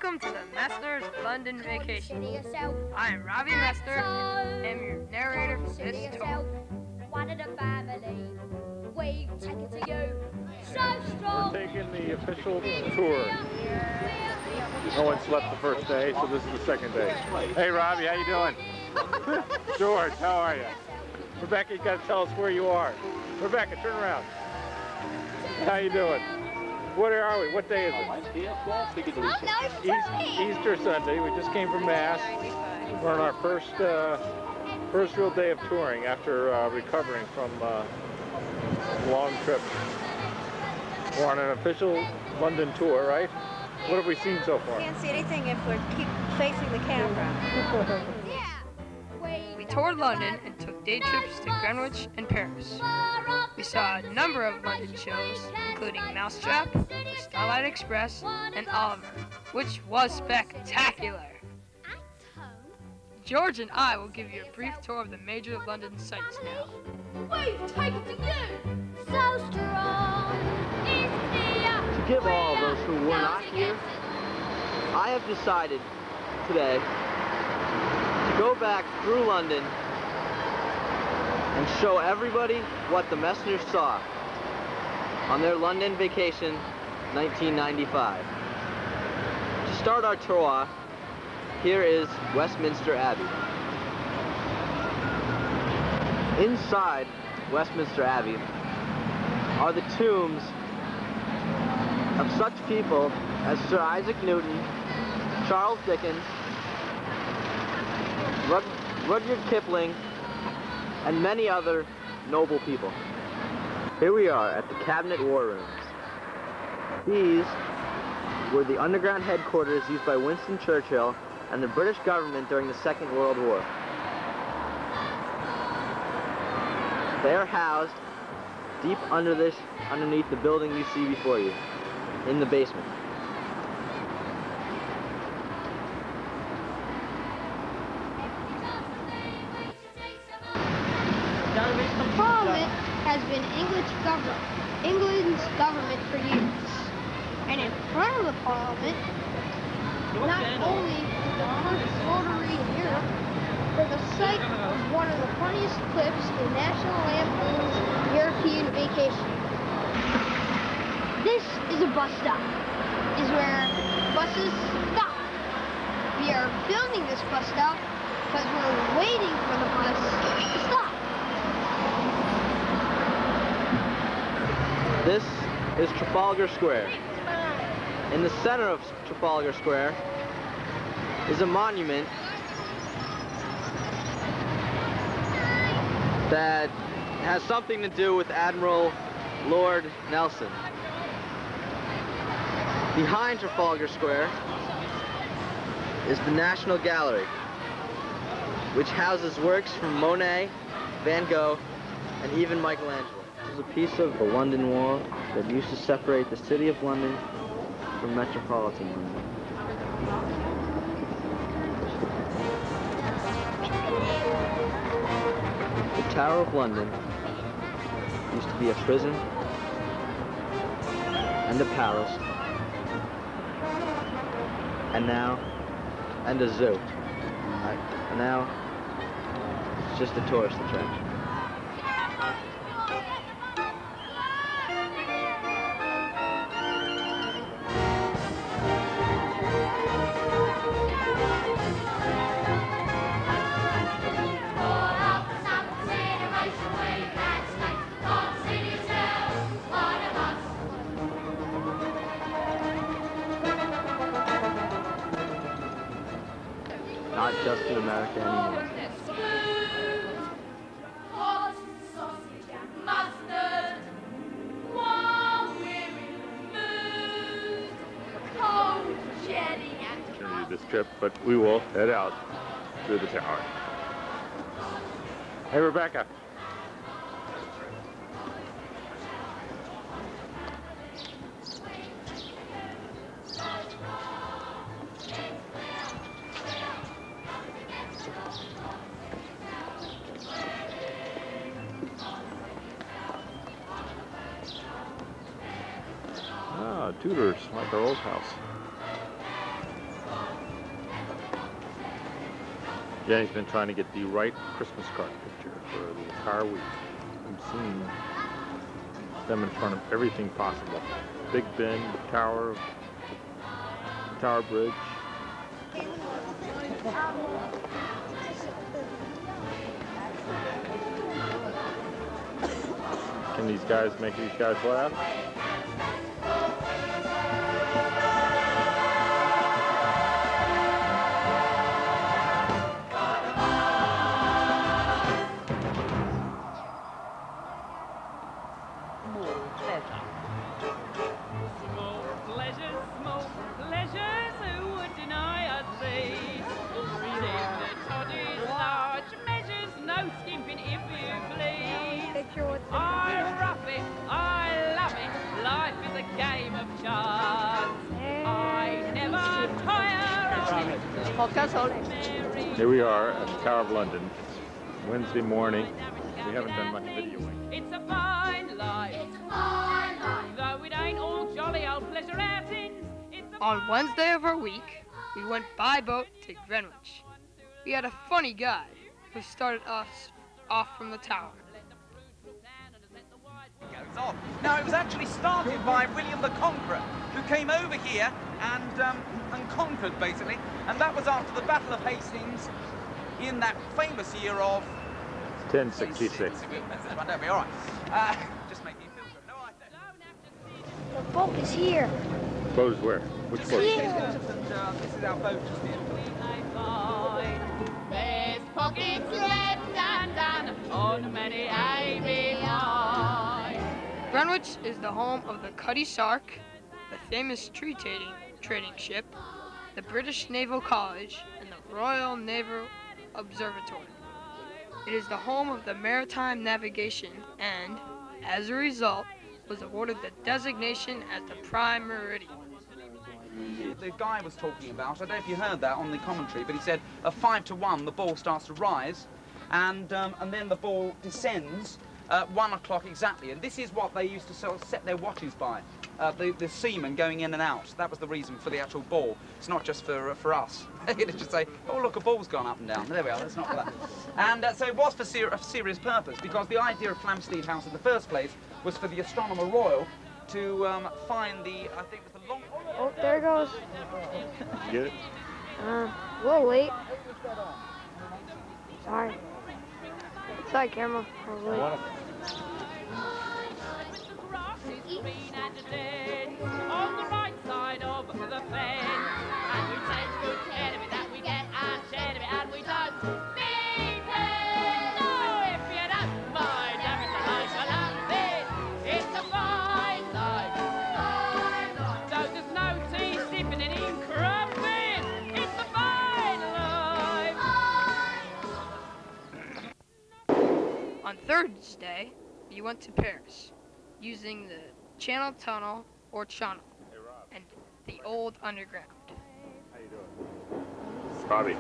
Welcome to the Messner's London Vacation. I am Robbie Messner, and am your narrator for this tour. One of the family, we take it to you. So strong. We're taking the official tour. No one slept the first day, so this is the second day. Hey Robbie, how you doing? George, how are you? Rebecca, you gotta tell us where you are. Rebecca, turn around. How you doing? Where are we? What day is it? Easter Sunday. We just came from Mass. We're on our first real day of touring after recovering from a long trip. We're on an official London tour, right? What have we seen so far? Can't see anything if we keep facing the camera. We toured London and took day trips to Greenwich and Paris. We saw a number of London shows, including Mousetrap, the Starlight Express, and Oliver, which was spectacular. George and I will give you a brief tour of the major London sites now. We've taken to you. So strong is the To give all those who were not here, I have decided today to go back through London and show everybody what the Messners saw on their London vacation 1995. To start our tour, here is Westminster Abbey. Inside Westminster Abbey are the tombs of such people as Sir Isaac Newton, Charles Dickens, Rudyard Kipling, and many other noble people. Here we are at the Cabinet War Rooms. These were the underground headquarters used by Winston Churchill and the British government during the Second World War. They are housed deep underneath the building you see before you, in the basement. Parliament has been England's government for years. And in front of the Parliament, not only the first rotary in Europe, but the site of one of the funniest clips in National Lampoon's European Vacation. This is a bus stop. Is where buses stop. We are filming this bus stop because we're waiting for the bus to stop. This is Trafalgar Square. In the center of Trafalgar Square is a monument that has something to do with Admiral Lord Nelson. Behind Trafalgar Square is the National Gallery, which houses works from Monet, Van Gogh, and even Michelangelo. This is a piece of the London Wall that used to separate the city of London from metropolitan London. The Tower of London used to be a prison and a palace, and a zoo. And now it's just a tourist attraction. Not just in America anymore. This trip, but we will head out through the tower. Hey Rebecca. Tudors, like our old house. Yeah, he's been trying to get the right Christmas card picture for the entire week. I'm seeing them in front of everything possible. Big Ben, the Tower Bridge. Can these guys make these guys laugh? Small pleasures, who would deny us these? Reading the toddies, large measures, no skimping if you please. I rough it, I love it, life is a game of chance. I never tire of it. Here we are at the Tower of London. It's Wednesday morning. We haven't done much videoing. It's a fine life, though it ain't all jolly old pleasure outings. On Wednesday of our week, we went by boat to Greenwich. We had a funny guide who started us off from the tower. Now, it was actually started by William the Conqueror, who came over here and conquered, basically. And that was after the Battle of Hastings in that famous year of... 1066. Don't be all right. Just make me feel good. No, I don't. The boat is here. Boat is where? Which boat? Here. This is our boat just here. There's pockets left undone on many a behind. Greenwich is the home of the Cutty Sark, the famous tree trading ship, the British Naval College, and the Royal Naval Observatory. It is the home of the Maritime Navigation and, as a result, was awarded the designation as the Prime Meridian. The guy was talking about, I don't know if you heard that on the commentary, but he said at 5 to 1 the ball starts to rise, and then the ball descends at 1 o'clock exactly. And this is what they used to sort of set their watches by. The seamen going in and out. That was the reason for the actual ball. It's not just for us. It'd just say, oh look, a ball's gone up and down. There we are, that's not for that. And so it was for a serious purpose, because the idea of Flamsteed House in the first place was for the Astronomer Royal to find the, I think it was the long... Oh, there it goes. Get it? A little late. Sorry. Sorry, camera. I was late. On the right side of the fence, and we take good care of it, that we get our share of it, and we don't beat it. No, if you don't mind having the life of London, it's a fine life. So there's no tea sipping and in crumping, it's a fine life. On Thursday, we went to Paris, using the Channel Tunnel or Channel and the old underground. How you doing? Robbie.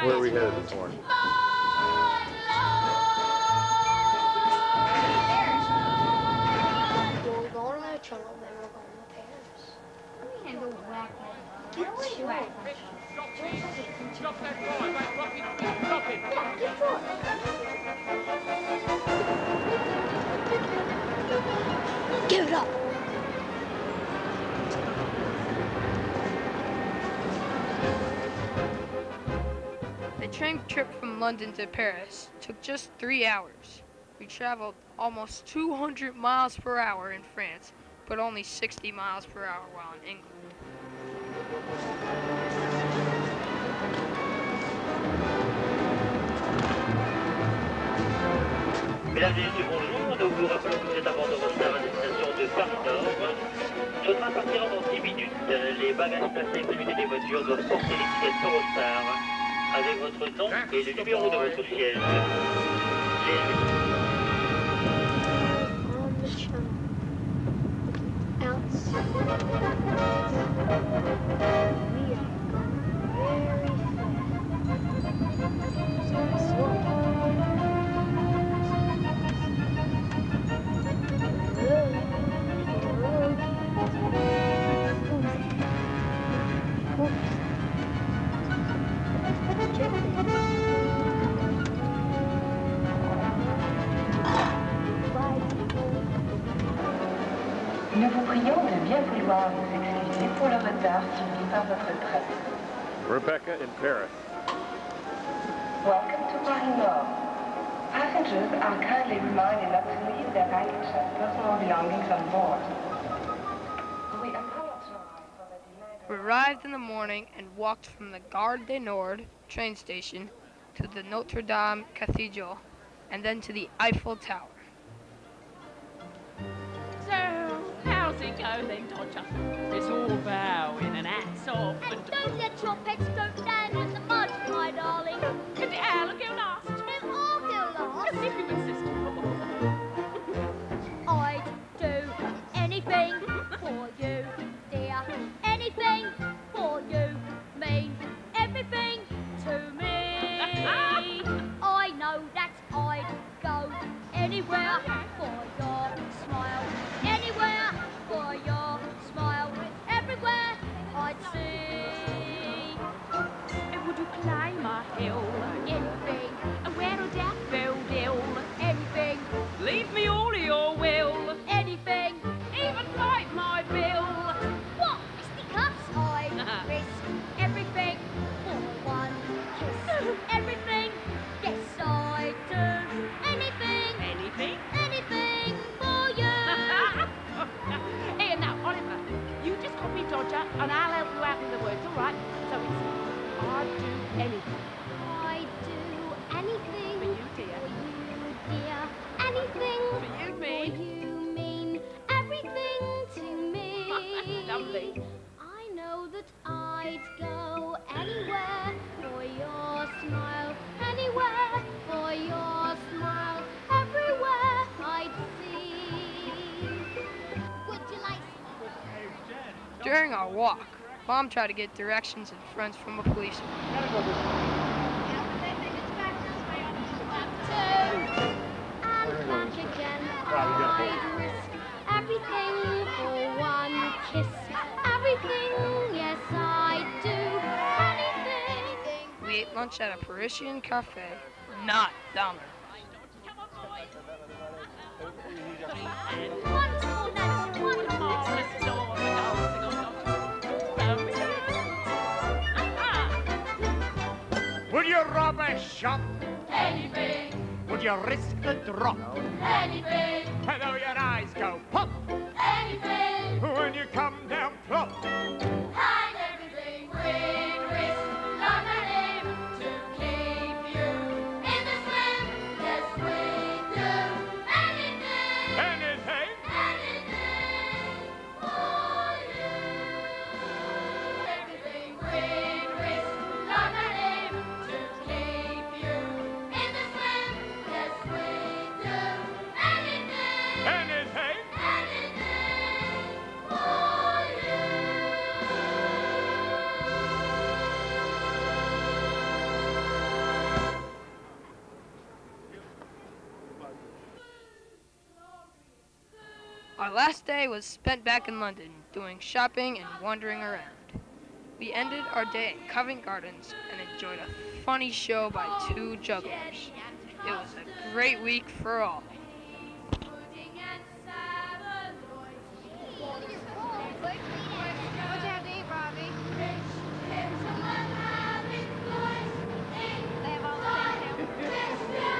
Where are we headed this morning? We're going to the tunnel, then we're going to Paris. And the whack. Stop that boy, wait, drop it. Give it up. The train trip from London to Paris took just 3 hours. We traveled almost 200 miles per hour in France, but only 60 miles per hour while in England. Mesdames et messieurs, bonjour. Nous vous rappelons que vous êtes à bord de votre train à destination de Paris-Nord. Le train partira dans 10 minutes. Les bagages placés à l'extrémité des voitures doivent porter l'étiquette Eurostar avec votre nom et le numéro de votre siège. Nous vous prions de bien vouloir vous excuser pour le retard subi par votre train. Rebecca in Paris. Welcome to Paris Nord. Passengers are kindly reminded not to leave their baggage and personal belongings on board. We apologize for the delay. We arrived in the morning and walked from the Gare du Nord train station to the Notre Dame Cathedral and then to the Eiffel Tower. So, how's it go then, Dodger? It's all bowing and hats off And don't let your pets go down in the mud, my darling. Get it out and go last. No, I'll go last. If you insist. I'd do anything for you, dear. Anything for you means everything to me. I know that I'd go anywhere for your smile. Anywhere for your smile. Everywhere I'd see. Would you climb a hill? Anything, And wear a daffodil? anything, Leave me all of your will. anything. Even fight my bill. What? Fisticuffs? I'd risk everything for one kiss. Everything, yes I do. Anything, Anything? anything for you. Here now, Oliver, you just copy Dodger and I'll help you out with the words, all right? So it's I'd do anything I'd do anything for you, dear. for you, dear. Anything For you, for me. you mean everything to me. Lovely. I know that I'd go anywhere for your smile. Anywhere for your smile. Everywhere I'd see. Would you like During our walk, Mom tried to get directions and friends from a policeman. and back again? I'd risk everything for one kiss. Everything, yes I do. Anything. We ate lunch at a Parisian cafe, not Dahmer. Wonderful, that's wonderful. Marvelous door for dancing on Dodger. Would you rob a shop? Anything, Would you risk the drop? anything, Though your eyes go pop anything. when you come down plop. And everything we'd risk, love and aim to keep you in the swim. Yes, we do. Anything, Anything? anything for you. Everything we'd risk, love and aim to keep you in the swim. Yes, we do. Anything, Anything? anything for you. Our last day was spent back in London, doing shopping and wandering around. We ended our day at Covent Gardens and enjoyed a funny show by two jugglers. It was a great week for all. What you have to eat, Robbie? They have all the same now.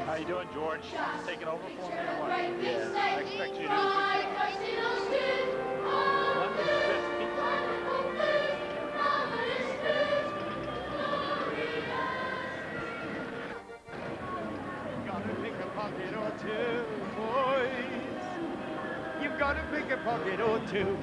How you doing, George? Taking over for me or what? Yeah. I expect you to do a good job. London's best pizza. Gotta pick a pocket or two, boys. You've got to pick a pocket or two.